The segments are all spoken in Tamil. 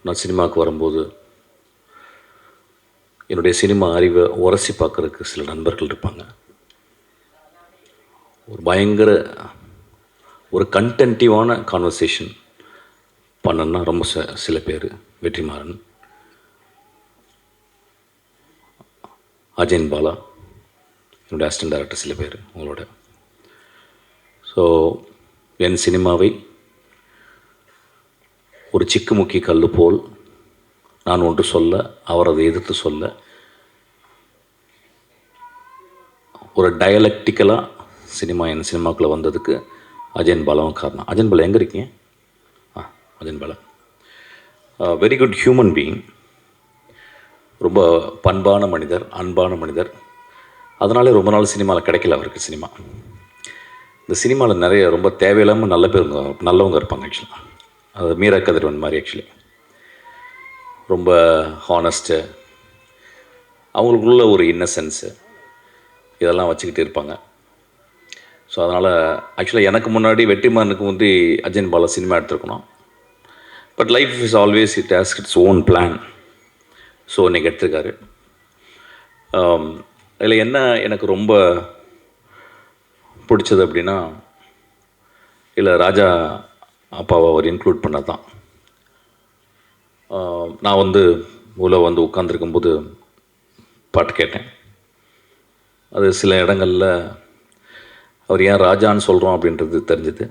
நான் சினிமாவுக்கு வரும்போது என்னுடைய சினிமா அறிவை உரசி பார்க்குறதுக்கு சில நண்பர்கள் இருப்பாங்க. ஒரு பயங்கர ஒரு கன்டென்ட்டிவான கான்வர்சேஷன் பண்ணணுன்னா ரொம்ப சில பேர், வெற்றிமாறன், அஜயன் பாலா, என்னுடைய அசிஸ்டன்ட் டைரக்டர் சில பேர் உங்களோட. ஸோ என் சினிமாவை ஒரு சிக்குமுக்கி கல் போல் நான் ஒன்று சொல்ல, அவர் அதை எதிர்த்து சொல்ல, ஒரு டயலக்டிக்கலாக என் சினிமாக்குள்ளே வந்ததுக்கு அஜயன் பாலாவும் காரணம். அஜயன் பாலா எங்கே இருக்கீங்க? Ajayan Bala very good human being, ரொம்ப பண்பான மனிதர், அன்பான மனிதர். அதனாலே ரொம்ப நாள் சினிமாவில் கிடைக்கல அவருக்கு. இந்த சினிமாவில் நிறைய ரொம்ப தேவையில்லாமல் நல்லவங்க இருப்பாங்க ஆக்சுவலாக. அது மீரா கதிரவன் மாதிரி ஆக்சுவலி ரொம்ப ஹானஸ்ட்டு, அவங்களுக்குள்ள ஒரு இன்னசென்ஸு இதெல்லாம் வச்சுக்கிட்டு இருப்பாங்க. ஸோ அதனால் ஆக்சுவலாக எனக்கு முன்னாடி வெற்றிமாறனுக்கு வந்து அஜயன் பாலா சினிமா எடுத்துருக்கணும். But life is always it has its own plan. So இன்றைக்கி எடுத்திருக்காரு. இதில் என்ன எனக்கு ரொம்ப பிடிச்சது அப்படின்னா, இல்லை ராஜா அப்பாவை அவர் இன்க்ளூட் பண்ணது தான். நான் உள்ளே உட்காந்துருக்கும்போது பாட்டு கேட்டேன். அது சில இடங்களில் அவர் ஏன் ராஜான்னு சொல்கிறோம் அப்படின்றது தெரிஞ்சுது.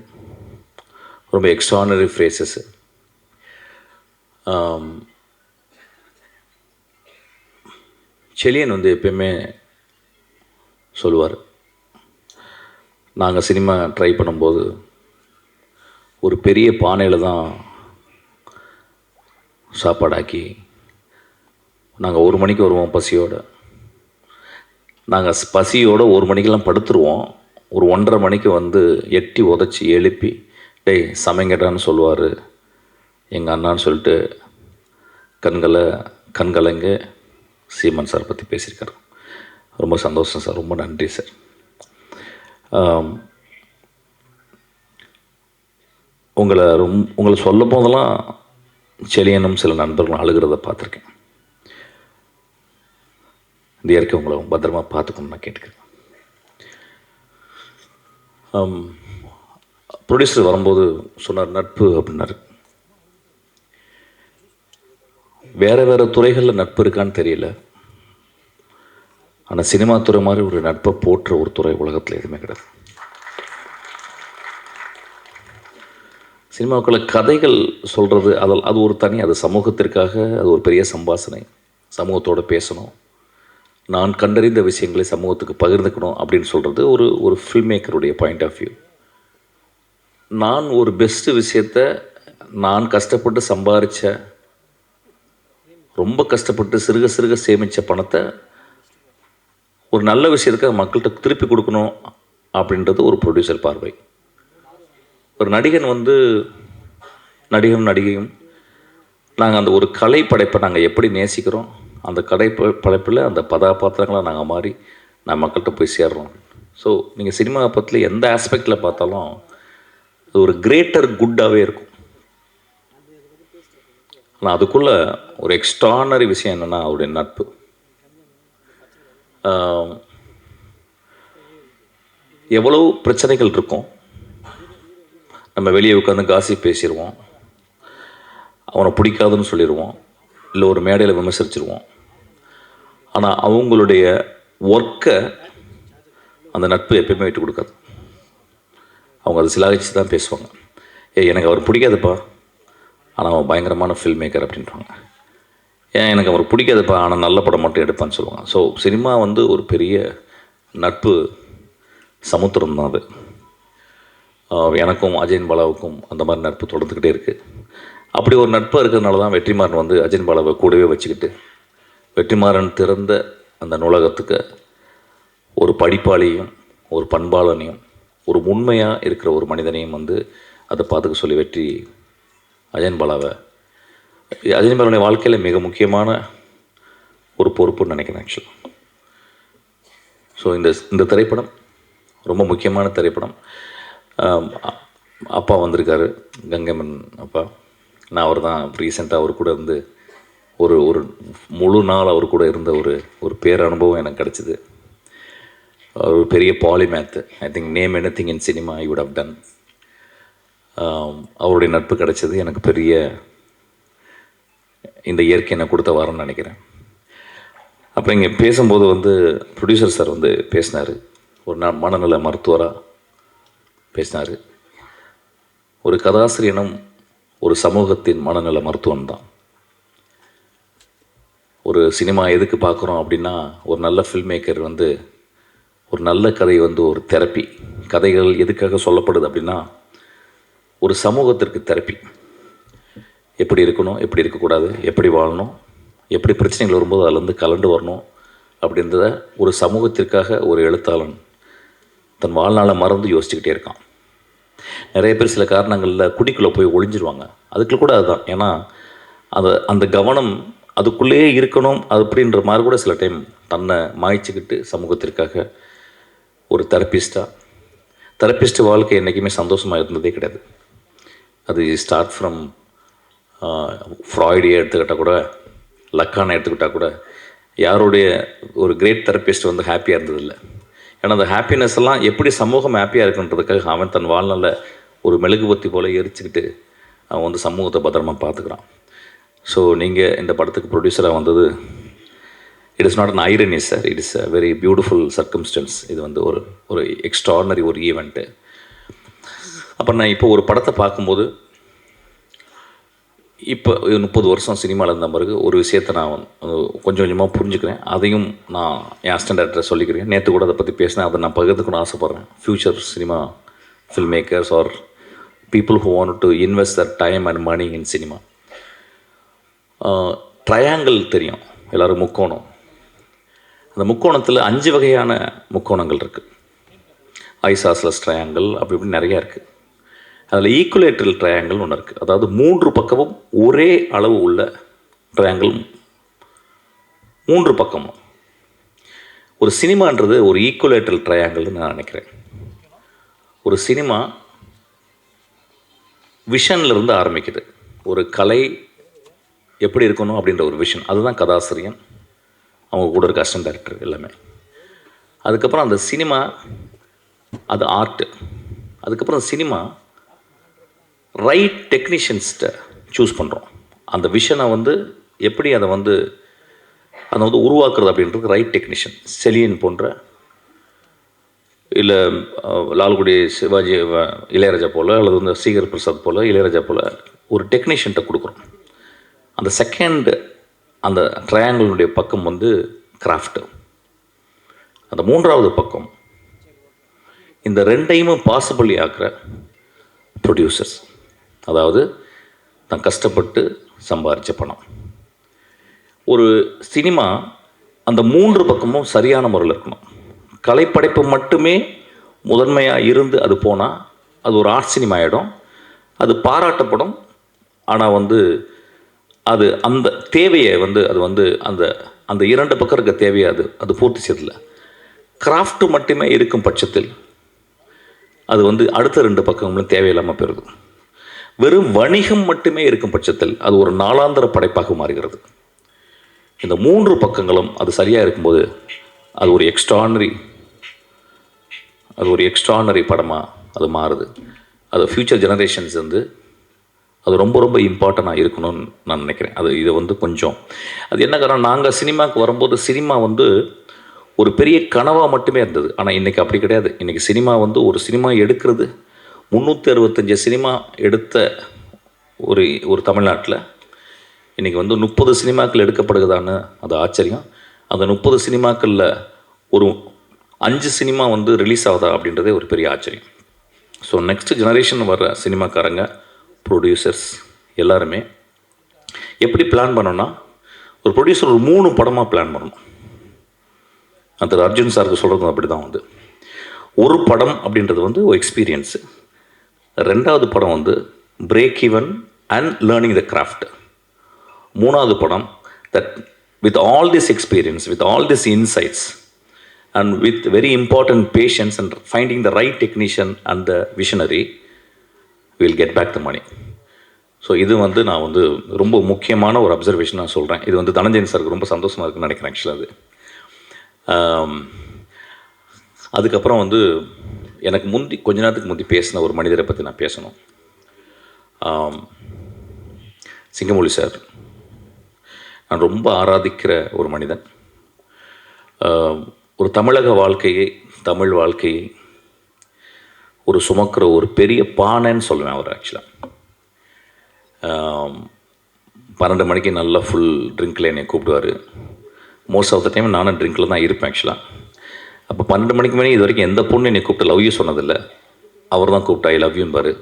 ரொம்ப எக்ஸ்ட்ரானரி ஃப்ரேசஸ்ஸு. செலியன் எப்பயுமே சொல்லுவார், நாங்கள் சினிமா ட்ரை பண்ணும்போது ஒரு பெரிய பானையில் தான் சாப்பாடாக்கி நாங்கள் 1 மணிக்கு வருவோம் பசியோடு. நாங்கள் பசியோடு 1 மணிக்கெல்லாம் படுத்துருவோம். ஒரு 1:30 மணிக்கு எட்டி உதச்சி எழுப்பி டேய் சமைங்கடான்னு சொல்லுவார் எங்கள் அண்ணான்னு சொல்லிட்டு கண்கலங்க சீமன் சார் பற்றி பேசியிருக்காரு. ரொம்ப சந்தோஷம் சார், ரொம்ப நன்றி சார். உங்களை சொல்லும் போதெல்லாம் செலியனும் சில நண்பர்களும் அழுகிறத பார்த்துருக்கேன். இந்த இயற்கை உங்களை பத்திரமா பார்த்துக்கணும்னு நான் கேட்டுக்கிறேன். ப்ரொடியூசர் வரும்போது சொன்னார் நட்பு அப்படின்னாரு. வேறு துறைகளில் நட்பு இருக்கான்னு தெரியல, ஆனால் சினிமா துறை மாதிரி ஒரு நட்பை போற்ற ஒரு துறை உலகத்தில் எதுவுமே கிடையாது. சினிமாவுக்குள்ள கதைகள் சொல்கிறது அது ஒரு தனி, அது சமூகத்திற்காக அது ஒரு பெரிய சம்பாஷணை. சமூகத்தோடு பேசணும், நான் கண்டறிந்த விஷயங்களை சமூகத்துக்கு பகிர்ந்துக்கணும் அப்படின்னு சொல்கிறது ஒரு ஃபில்ம் மேக்கருடைய பாயிண்ட் ஆஃப் வியூ. நான் ஒரு பெஸ்ட்டு விஷயத்தை நான் கஷ்டப்பட்டு சம்பாதிச்ச, ரொம்ப கஷ்டப்பட்டு சிறுக சேமித்த பணத்தை ஒரு நல்ல விஷயத்துக்கு மக்கள்கிட்ட திருப்பி கொடுக்கணும் அப்படின்றது ஒரு ப்ரொடியூசர் பார்வை. ஒரு நடிகையும் நாங்கள் அந்த ஒரு கலை படைப்பை நாங்கள் எப்படி நேசிக்கிறோம், அந்த படைப்பில் அந்த கதாபாத்திரங்களை நாங்கள் மாறி நான் மக்கள்கிட்ட போய் சேர்றோம். ஸோ நீங்கள் சினிமா பற்றில எந்த ஆஸ்பெக்டில் பார்த்தாலும் அது ஒரு கிரேட்டர் குட்டாகவே இருக்கும். ஆனால் அதுக்குள்ளே ஒரு எக்ஸ்ட்ரானரி விஷயம் என்னென்னா அவருடைய நட்பு. எவ்வளோ பிரச்சனைகள் இருக்கும், நம்ம வெளியே உட்காந்து காசி பேசிடுவோம், அவனை பிடிக்காதுன்னு சொல்லிடுவோம், இல்லை ஒரு மேடையில் விமர்சிச்சிருவோம். ஆனால் அவங்களுடைய ஒர்க்கை அந்த நட்பு எப்பயுமே விட்டு கொடுக்காது. அவங்க அதை சிலாகிச்சு தான் பேசுவாங்க. எனக்கு அவர் பிடிக்காதுப்பா, ஆனால் அவன் பயங்கரமான ஃபில்ம் மேக்கர் அப்படின்றாங்க. எனக்கு அவர் பிடிக்காதுப்பா, ஆனால் நல்ல படம் மட்டும் எடுப்பான்னு சொல்லுவாங்க. ஸோ சினிமா ஒரு பெரிய நட்பு சமுத்திரம் தான் அது. எனக்கும் அஜயன் பாலாவுக்கும் அந்த மாதிரி நட்பு தொடர்ந்துக்கிட்டே இருக்குது. அப்படி ஒரு நட்பு இருக்கிறதுனால தான் வெற்றிமாறன் அஜயன் பாலாவை கூடவே வச்சுக்கிட்டு வெற்றிமாறன் திறந்த அந்த நூலகத்துக்கு ஒரு படிப்பாளியும் ஒரு பண்பாளனையும் ஒரு உண்மையாக இருக்கிற ஒரு மனிதனையும் அதை பார்த்துக்க சொல்லி அஜயன் பாலாவுடைய வாழ்க்கையில் மிக முக்கியமான ஒரு பொறுப்புன்னு நினைக்கிறேன் ஆக்சுவலாக. ஸோ இந்த திரைப்படம் ரொம்ப முக்கியமான திரைப்படம். அப்பா வந்திருக்காரு, கங்கைமன் அப்பா. நான் அவர் தான் ரீசெண்டாக அவர் கூட இருந்து ஒரு ஒரு முழு நாள் அவர் கூட இருந்த ஒரு பேரனுபவம் எனக்கு கிடச்சிது. ஒரு பெரிய polymath. I think name anything in cinema I would have done. அவருடைய நட்பு கிடச்சது எனக்கு பெரிய இந்த இயற்கை எனக்கு கொடுத்த வாரம்னு நினைக்கிறேன். அப்போ இங்கே பேசும்போது வந்து ப்ரொடியூசர் சார் வந்து பேசினார். ஒரு மனநல மருத்துவராக பேசினார். ஒரு கதாசிரியனும் ஒரு சமூகத்தின் மனநல மருத்துவம் தான். ஒரு சினிமா எதுக்கு பார்க்குறோம் அப்படின்னா, ஒரு நல்ல ஃபில்ம் மேக்கர் வந்து ஒரு நல்ல கதை வந்து ஒரு தெரப்பி. கதைகள் எதுக்காக சொல்லப்படுது அப்படின்னா, ஒரு சமூகத்திற்கு தெரப்பி. எப்படி இருக்கணும், எப்படி இருக்கக்கூடாது, எப்படி வாழணும், எப்படி பிரச்சனைகள் வரும்போது அதிலேருந்து கலண்டு வரணும் அப்படின்றத ஒரு சமூகத்திற்காக ஒரு எழுத்தாளன் தன் வாழ்நாளை மறந்து யோசிச்சுக்கிட்டே இருக்கான். நிறைய பேர் சில காரணங்களில் குடிக்குள்ளே போய் ஒளிஞ்சிருவாங்க. அதுக்குள்ள கூட அதுதான். ஏன்னா அந்த கவனம் அதுக்குள்ளேயே இருக்கணும் அப்படின்ற மாதிரி கூட சில டைம் தன்னை மாய்ச்சிக்கிட்டு சமூகத்திற்காக ஒரு தெரப்பிஸ்ட் வாழ்க்கை என்றைக்குமே சந்தோஷமாக இருந்ததே கிடையாது. அது ஸ்டார்ட் ஃப்ரம் ஃப்ராய்டியை எடுத்துக்கிட்டால் கூட, லக்கானை எடுத்துக்கிட்டால் கூட, யாருடைய ஒரு கிரேட் தெரப்பிஸ்ட் வந்து ஹாப்பியாக இருந்ததில்லை. ஏன்னா அந்த ஹாப்பினஸ் எல்லாம் எப்படி சமூகம் ஹாப்பியாக இருக்குன்றதுக்காக அவன் தன் வாழ்நாளில் ஒரு மெழுகுபத்தி போல் எரிச்சுக்கிட்டு அவன் வந்து சமூகத்தை பத்திரமாக பார்த்துக்கிறான். ஸோ நீங்கள் இந்த படத்துக்கு ப்ரொடியூசராக வந்தது, it is not an irony sir, it is a very beautiful circumstances. இது வந்து ஒரு எக்ஸ்ட்ரானரி ஒரு ஈவெண்ட்டு. அப்போ நான் இப்போ ஒரு படத்தை பார்க்கும்போது, இப்போ 30 வருஷம் சினிமாவில் இருந்த பிறகு ஒரு விஷயத்தை நான் கொஞ்சம் கொஞ்சமாக புரிஞ்சுக்கிறேன். அதையும் நான் என் அசிஸ்டன்ட் டைரக்டரை சொல்லிக்கிறேன். நேற்று கூட அதை பற்றி பேசினேன். அதை நான் பகிர்ந்துக்கணும்னு ஆசைப்பட்றேன். Future cinema film makers are people who want to invest their time and money in cinema. Triangle தெரியும் எல்லோரும், முக்கோணம். அந்த முக்கோணத்தில் 5 வகையான முக்கோணங்கள் இருக்குது. ஐசாஸ்லஸ் ட்ரையாங்கிள் அப்படி இப்படி நிறையா இருக்குது. அதில் ஈக்குலேட்ரல் ட்ரையாங்கிள் ஒன்று இருக்குது. அதாவது 3 பக்கமும் ஒரே அளவு உள்ள ட்ரையாங்கிள். 3 பக்கமும் ஒரு சினிமான்றது ஒரு ஈக்குலேட்ரல் ட்ரையாங்கிள்னு நான் நினைக்கிறேன். ஒரு சினிமா விஷன்லேருந்து ஆரம்பிக்குது. ஒரு கலை எப்படி இருக்கணும் அப்படின்ற ஒரு விஷன், அதுதான் கதாசிரியன், அவங்க கூட இருக்க அசிஸ்டன்ட் டைரக்டர் எல்லாமே. அதுக்கப்புறம் அந்த சினிமா அது ஆர்ட்டு. அதுக்கப்புறம் சினிமா ரைட் டெக்னீஷியன்ஸ்கிட்ட சூஸ் பண்ணுறோம். அந்த விஷனை வந்து எப்படி அதை வந்து உருவாக்குறது அப்படின்றது ரைட் டெக்னீஷியன். செலியன் போன்ற, இல்லை லால்குடி சிவாஜி இளையராஜா போல், அல்லது வந்து ஸ்ரீகர் பிரசாத் போல், இளையராஜா போல் ஒரு டெக்னீஷியன்கிட்ட கொடுக்குறோம். அந்த செகண்ட் அந்த ட்ரையாங்கிளுடைய பக்கம் வந்து கிராஃப்ட்டு. அந்த 3வது பக்கம் இந்த 2ஐயும் பாசிபிள் ஆக்குற ப்ரொடியூசர்ஸ். அதாவது நான் கஷ்டப்பட்டு சம்பாதிச்ச பணம். ஒரு சினிமா அந்த 3 பக்கமும் சரியான முறையில் இருக்கணும். கலைப்படைப்பு மட்டுமே முதன்மையாக இருந்து அது போனால் அது ஒரு ஆர்ட் சினிமா ஆகிடும். அது பாராட்டப்படும். ஆனால் வந்து அது அந்த தேவையை வந்து அது வந்து அந்த அந்த 2 பக்கம் இருக்க தேவையை அது பூர்த்தி செய்யல. கிராஃப்ட்டு மட்டுமே இருக்கும் பட்சத்தில் அது வந்து அடுத்த 2 பக்கங்களும் தேவையில்லாமல் போயிடுது. வெறும் வணிகம் மட்டுமே இருக்கும் பட்சத்தில் அது ஒரு நாளாந்திர படைப்பாக மாறுகிறது. இந்த 3 பக்கங்களும் அது சரியாக இருக்கும்போது அது ஒரு எக்ஸ்ட்ரானரி படமாக அது மாறுது. அது ஃப்யூச்சர் ஜெனரேஷன்ஸ் வந்து அது ரொம்ப ரொம்ப இம்பார்ட்டண்ட்டாக இருக்கணும்னு நான் நினைக்கிறேன். இதை வந்து கொஞ்சம் அது என்ன காரணம், நாங்கள் சினிமாவுக்கு வரும்போது சினிமா வந்து ஒரு பெரிய கனவாக மட்டுமே இருந்தது. ஆனால் இன்றைக்கி அப்படி கிடையாது. இன்றைக்கி சினிமா வந்து ஒரு சினிமா எடுக்கிறது 365 சினிமா எடுத்த ஒரு தமிழ்நாட்டில் இன்றைக்கி வந்து 30 சினிமாக்கள் எடுக்கப்படுகிறதான்னு அது ஆச்சரியம். அந்த 30 சினிமாக்களில் ஒரு 5 சினிமா வந்து ரிலீஸ் ஆகுதா அப்படின்றதே ஒரு பெரிய ஆச்சரியம். ஸோ நெக்ஸ்ட் ஜெனரேஷன் வர்ற சினிமாக்காரங்க, ப்ரொடியூசர்ஸ் எல்லாருமே எப்படி பிளான் பண்ணோன்னா, ஒரு ப்ரொடியூசர் ஒரு 3 படமாக பிளான் பண்ணணும். அந்த அர்ஜுன் சாருக்கு சொல்கிறது அப்படி தான் வந்து ஒரு படம் அப்படின்றது வந்து ஒரு எக்ஸ்பீரியன்ஸு. 2வது படம் வந்து break even and learning the craft. 3வது படம் that with all this experience, with all this insights and with very important patience and finding the right technician and the visionary, we'll get back the money. So இது வந்து நான் வந்து ரொம்ப முக்கியமான ஒரு அப்சர்வேஷன் நான் சொல்கிறேன். இது வந்து தனஞ்சயன் சாருக்கு ரொம்ப சந்தோஷமாக இருக்குன்னு நினைக்கிறேன் ஆக்சுவலாக அது. அதுக்கப்புறம் வந்து எனக்கு கொஞ்ச நேரத்துக்கு முந்தி பேசின ஒரு மனிதரை பற்றி நான் பேசணும். சிங்கமொழி சார் நான் ரொம்ப ஆராதிக்கிற ஒரு மனிதன். ஒரு தமிழக வாழ்க்கையை, தமிழ் வாழ்க்கையை ஒரு சுமக்கிற ஒரு பெரிய பானைன்னு சொல்லுவேன் அவர் ஆக்சுவலாக. 12 மணிக்கு நல்லா ஃபுல் ட்ரிங்க்கில் என்னை கூப்பிடுவார். மோஸ்ட் ஆஃப் த டைம் நானும் ட்ரிங்க்கில் தான் இருப்பேன் ஆக்சுவலாக. அப்போ 12 மணிக்கு மேலே இது வரைக்கும் எந்த பொண்ணு என்னை கூப்பிட்டு லவ் யூ சொன்னதில்லை. அவர் தான் கூப்பிட்டு ஐ லவ் யூன்னு பாரு.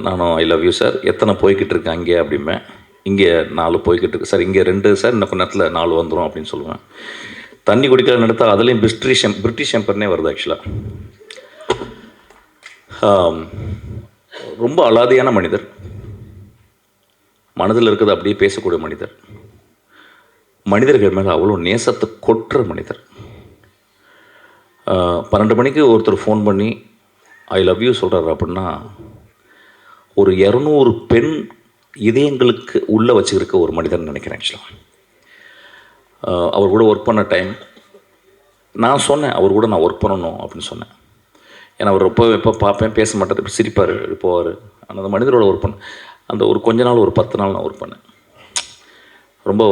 நானும் ஐ லவ் யூ சார், எத்தனை போய்கிட்டு இருக்கேன் அங்கே அப்படிம்பேன். இங்கே 4 போய்கிட்டு இருக்கு சார், இங்கே 2 சார், இன்னும் கொஞ்ச நேரத்தில் 4 வந்துடும் அப்படின்னு சொல்லுவேன். தண்ணி குடிக்கிற நடத்தால் அதுலேயும் பிரிட்டிஷ் எம்பர்னே வருது ஆக்சுவலாக. ரொம்ப அலாதியான மனிதர், மனதில் இருக்கிறது அப்படியே பேசக்கூடிய மனிதர், மனிதர்கள் மேலே அவ்வளோ நேசத்தை கொட்டுற மனிதர். 12 மணிக்கு ஒருத்தர் ஃபோன் பண்ணி ஐ லவ் யூ சொல்கிறார் அப்படின்னா ஒரு 200 பெண் இதயங்களுக்கு உள்ளே வச்சுருக்க ஒரு மனிதர்னு நினைக்கிறேன் ஆக்சுவலாக. அவர் கூட ஒர்க் பண்ண டைம் நான் சொன்னேன், அவர் கூட நான் ஒர்க் பண்ணணும் அப்படின்னு சொன்னேன். ஏன்னா அவர் எப்போ பார்ப்பேன், பேச மாட்டார், இப்போ சிரிப்பார், போவார். ஆனால் அந்த மனிதரோட ஒர்க் பண்ணேன். அந்த ஒரு கொஞ்ச நாள், ஒரு 10 நாள் நான் ஒர்க் பண்ணேன். ரொம்ப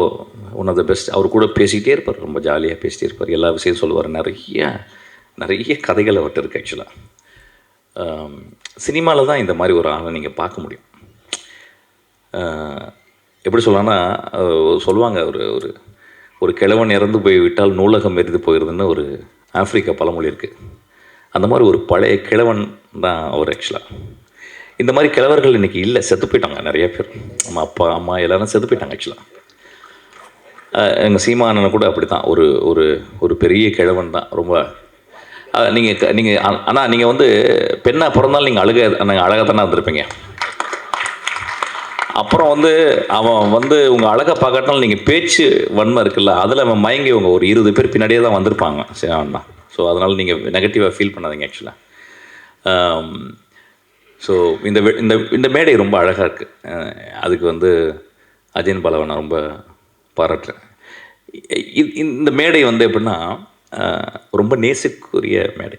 ஒன் ஆஃப் த பெஸ்ட். அவர் கூட பேசிக்கிட்டே இருப்பார், ரொம்ப ஜாலியாக பேசிகிட்டே இருப்பார், எல்லா விஷயம் சொல்லுவார். நிறைய கதைகள் அவர்கிட்ட இருக்குது ஆக்சுவலாக. சினிமாவில் தான் இந்த மாதிரி ஒரு ஆளை நீங்கள் பார்க்க முடியும். எப்படி சொல்லலாம்னா, சொல்லுவாங்க ஒரு ஒரு ஒரு கிழவன் இறந்து போய் விட்டால் நூலகம் எரிந்து போயிடுதுன்னு ஒரு ஆப்பிரிக்கா பழமொழி இருக்குது. அந்த மாதிரி ஒரு பழைய கிழவன் தான் அவர் ஆக்சுவலாக. இந்த மாதிரி கிழவர்கள் இன்றைக்கி இல்லை, செத்து போயிட்டாங்க நிறைய பேர். நம்ம அப்பா அம்மா எல்லோரும் செத்து போயிட்டாங்க ஆக்சுவலாக. எங்கள் சீமானனை கூட அப்படி தான், ஒரு ஒரு ஒரு பெரிய கிழவன் தான். ரொம்ப நீங்கள் ஆனால் நீங்கள் வந்து பெண்ணாக பிறந்தாலும் நீங்கள் அழகாக தானே இருந்திருப்பீங்க. அப்புறம் வந்து அவன் வந்து உங்கள் அழகை பார்க்கறதுனால நீங்கள் பேச்சு வன்மை இருக்குல்ல, அதில் அவன் மயங்கி அவங்க ஒரு 20 பேர் பின்னாடியே தான் வந்திருப்பாங்க. சரி அவன். ஸோ அதனால் நீங்கள் நெகட்டிவாக ஃபீல் பண்ணாதீங்க ஆக்சுவலாக. ஸோ இந்த இந்த இந்த மேடை ரொம்ப அழகாக இருக்குது. அதுக்கு வந்து அஜயன் பாலாவை நான் ரொம்ப பாராட்டுறேன். இந்த மேடை வந்து எப்படின்னா ரொம்ப நேசிக்கக்கூடிய மேடை,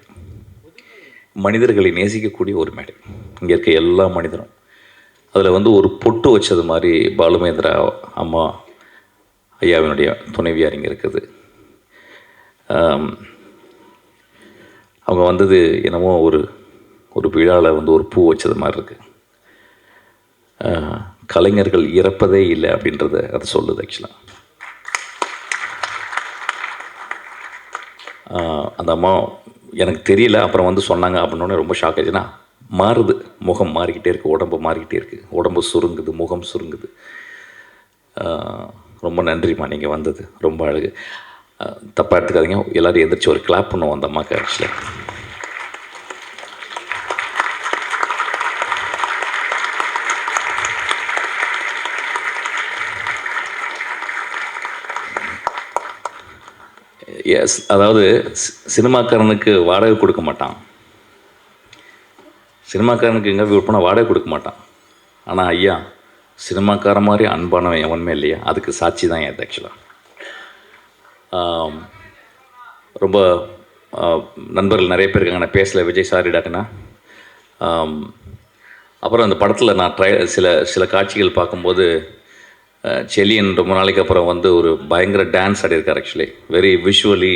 மனிதர்களை நேசிக்கக்கூடிய ஒரு மேடை. இங்கே இருக்க எல்லா மனிதரும் அதில் வந்து ஒரு பொட்டு வச்சது மாதிரி பாலுமேந்திரா அம்மா ஐயாவினுடைய துணைவியார் இங்கே இருக்குது. அவங்க வந்தது என்னமோ ஒரு ஒரு விழாவில் வந்து ஒரு பூ வச்சது மாதிரி இருக்குது. கலைஞர்கள் இறப்பதே இல்லை அப்படின்றத அது சொல்லுது ஆக்சுவலாக. அந்த அம்மா எனக்கு தெரியல, அப்புறம் வந்து சொன்னாங்க அப்படின்னோடனே ரொம்ப ஷாக் ஆச்சுன்னா, மாறுது, முகம் மாறிக்கிட்டே இருக்குது, உடம்பு மாறிக்கிட்டே இருக்குது, உடம்பு சுருங்குது, முகம் சுருங்குது. ரொம்ப நன்றிம்மா நீங்கள் வந்தது, ரொம்ப அழகு. தப்பாக எடுத்துக்காதீங்க, எல்லோரும் எந்திரிச்சு ஒரு கிளாப் பண்ணுவோம் அந்த அம்மாவுக்கு ஆக்சுவலாக. எஸ், அதாவது சினிமாக்காரனுக்கு வாடகை கொடுக்க மாட்டான், சினிமாக்காரனுக்கு எங்கே போய் போனால் வாடகை கொடுக்க மாட்டான். ஆனால் ஐயா சினிமாக்கார மாதிரி அன்பானவன் எவனுமே இல்லையா, அதுக்கு சாட்சி தான் இது ஆக்சுவலாக. ரொம்ப நண்பர்கள் நிறைய பேர் இருக்காங்க, நான் பேசலை, விஜய் சாரி டாக்குனா. அப்புறம் அந்த படத்தில் நான் சில காட்சிகள் பார்க்கும்போது செலியன் ரொம்ப நாளைக்கு அப்புறம் வந்து ஒரு பயங்கர டான்ஸ் ஆடியிருக்கார் ஆக்சுவலி. வெரி விஷுவலி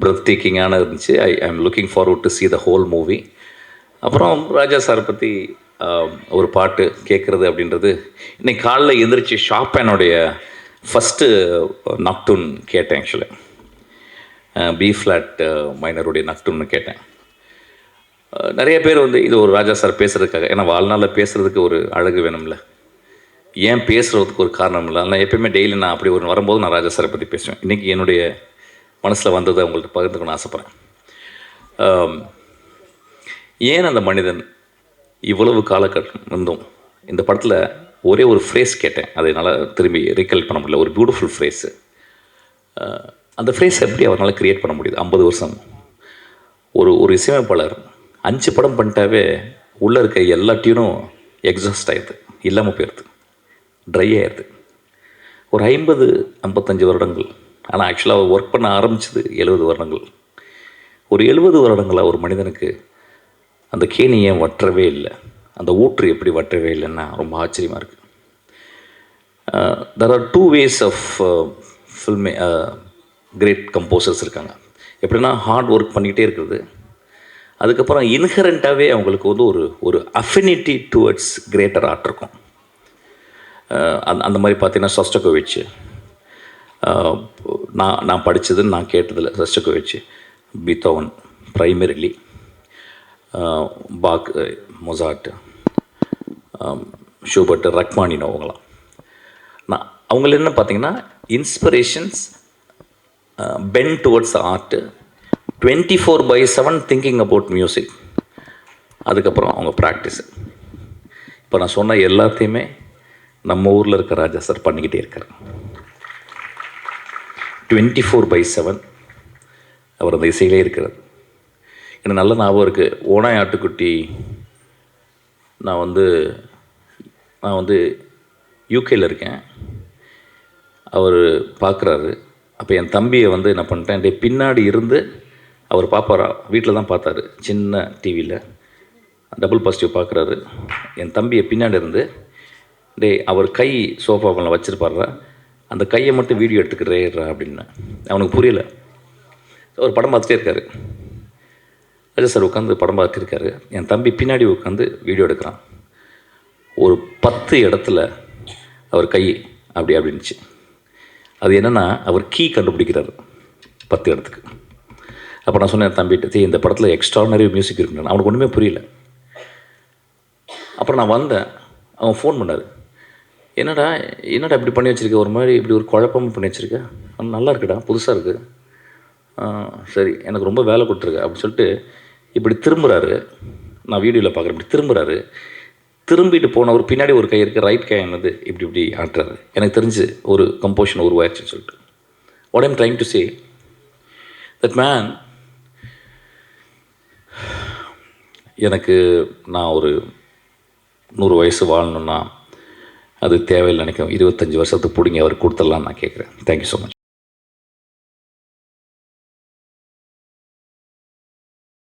பிரெத் டேக்கிங்கான இருந்துச்சு. I am looking forward to see the whole movie. அப்புறம் ராஜா சார் பற்றி ஒரு பாட்டு கேட்குறது அப்படின்றது, இன்றைக்கி காலைல எந்திரிச்சு ஷாப்பேனுடைய ஃபஸ்ட்டு நக்டூன் கேட்டேன் ஆக்சுவலி. பி ஃப்ளாட் மைனருடைய நக்டூன்னு கேட்டேன். நிறைய பேர் வந்து இது ஒரு ராஜா சார் பேசுகிறதுக்காக, ஏன்னா வாழ்நாளில் பேசுகிறதுக்கு ஒரு அழகு வேணும்ல, ஏன் பேசுகிறதுக்கு ஒரு காரணம் இல்லை. அதனால் எப்போயுமே டெய்லி நான் அப்படி ஒரு வரும்போது நான் ராஜா சாரை பற்றி பேசுவேன். இன்றைக்கி என்னுடைய மனசில் வந்ததை அவங்கள்ட்ட பகிர்ந்துக்கணும்னு ஆசைப்பட்றேன். ஏன் அந்த மனிதன் இவ்வளவு காலகட்டம் இருந்தும், இந்த படத்தில் ஒரே ஒரு ஃப்ரேஸ் கேட்டேன், அதை என்னால் திரும்பி ரீகல் பண்ண முடியல. ஒரு பியூட்டிஃபுல் ஃப்ரேஸு. அந்த ஃப்ரேஸ் எப்படி அவரால் க்ரியேட் பண்ண முடியுது? 50 வருஷம் ஒரு இசையமைப்பாளர் 5 படம் பண்ணிட்டாவே உள்ளே இருக்க எல்லா டியூனும் எக்ஸாஸ்ட் ஆகிடுது. இல்லாமல் போயிடுது, ட்ரை ஆயிடுது. ஒரு 50-55 வருடங்கள். ஆனால் ஆக்சுவலாக அவர் ஒர்க் பண்ண ஆரம்பிச்சது 70 வருடங்கள். ஒரு 70 வருடங்களாக ஒரு மனிதனுக்கு அந்த கேணி ஏன் வற்றவே இல்லை, அந்த ஊற்று எப்படி வற்றவே இல்லைன்னா ரொம்ப ஆச்சரியமாக இருக்குது. தெர் ஆர் 2 ways ஆஃப் ஃபில்மே கிரேட் கம்போசர்ஸ் இருக்காங்க. எப்படின்னா ஹார்ட் ஒர்க் பண்ணிக்கிட்டே இருக்கிறது, அதுக்கப்புறம் இன்ஹரண்ட்டாகவே அவங்களுக்கு வந்து ஒரு அஃபினிட்டி டுவர்ட்ஸ் கிரேட்டர் ஆர்ட் இருக்கும். அந்த மாதிரி பார்த்தீங்கன்னா ஷோஸ்டகோவிச், நான் படித்ததுன்னு நான் கேட்டதில் Shostakovich, Beethoven primarily, Bach, Mozart, Schubert, Rachmaninoff, அவங்களாம் அவங்கள என்ன பார்த்தீங்கன்னா inspirations bent towards art, 24/7 thinking about music, அதுக்கப்புறம் அவங்க ப்ராக்டிஸு. இப்போ நான் சொன்ன எல்லாத்தையுமே நம்ம ஊரில் இருக்க ராஜா சார் பண்ணிக்கிட்டே இருக்கார். 24/7 அவர் அந்த இசையிலே இருக்கிறார். எனக்கு நல்ல ஞாபகம் இருக்குது. ஓனாய் ஆட்டுக்குட்டி நான் வந்து யூகேயில் இருக்கேன். அவர் பார்க்குறாரு. அப்போ என் தம்பியை வந்து என்ன பண்ணிட்டேன், டே பின்னாடி இருந்து அவர் பார்ப்பாரா, வீட்டில் தான் பார்த்தாரு, சின்ன டிவியில் டபுள் பாசிட்டிவ் பார்க்குறாரு. என் தம்பியை பின்னாடி இருந்து, டே அவர் கை சோஃபாவில் வச்சுருப்பார்றா, அந்த கையை மட்டும் வீடியோ எடுத்துக்கிறேறா அப்படின்னு. அவனுக்கு புரியல. அவர் படம் பார்த்துட்டே இருக்காரு. ராஜா சார் உட்காந்து படம் பார்த்துருக்காரு. என் தம்பி பின்னாடி உட்காந்து வீடியோ எடுக்கிறான். ஒரு 10 இடத்துல அவர் கை அப்படின்னுச்சு. அது என்னென்னா அவர் கீ கண்டுபிடிக்கிறார் 10 இடத்துக்கு. அப்போ நான் சொன்னேன் தம்பிகிட்ட, இந்த படத்தில் எக்ஸ்ட்ரானரி மியூசிக் இருக்குன்னு. அவனுக்கு ஒன்றுமே புரியல. அப்புறம் நான் வந்தேன், அவன் ஃபோன் பண்ணார். என்னடா இப்படி பண்ணி வச்சுருக்க, ஒரு மாதிரி இப்படி ஒரு குழப்பமும் பண்ணி வச்சுருக்க, நல்லா இருக்குடா, புதுசாக இருக்குது, சரி எனக்கு ரொம்ப வேலை கொடுத்துருக்கு அப்படின்னு சொல்லிட்டு இப்படி திரும்புகிறாரு. நான் வீடியோவில் பார்க்குறேன், இப்படி திரும்புகிறாரு. திரும்பிட்டு போனவர் பின்னாடி ஒரு கை இருக்குது, ரைட் கை என்னது இப்படி ஆட்டுறாரு. எனக்கு தெரிஞ்சு ஒரு கம்போஷன் உருவாயிடுச்சுன்னு சொல்லிட்டு. What I'm trying to say, that man, எனக்கு நான் ஒரு 100 வயசு வாழணுன்னா அது தேவையில்லை நினைக்கிறேன். 25 வருஷத்துக்கு பிடிங்க அவர் கொடுத்துடலான்னு நான் கேட்குறேன். Thank you so much.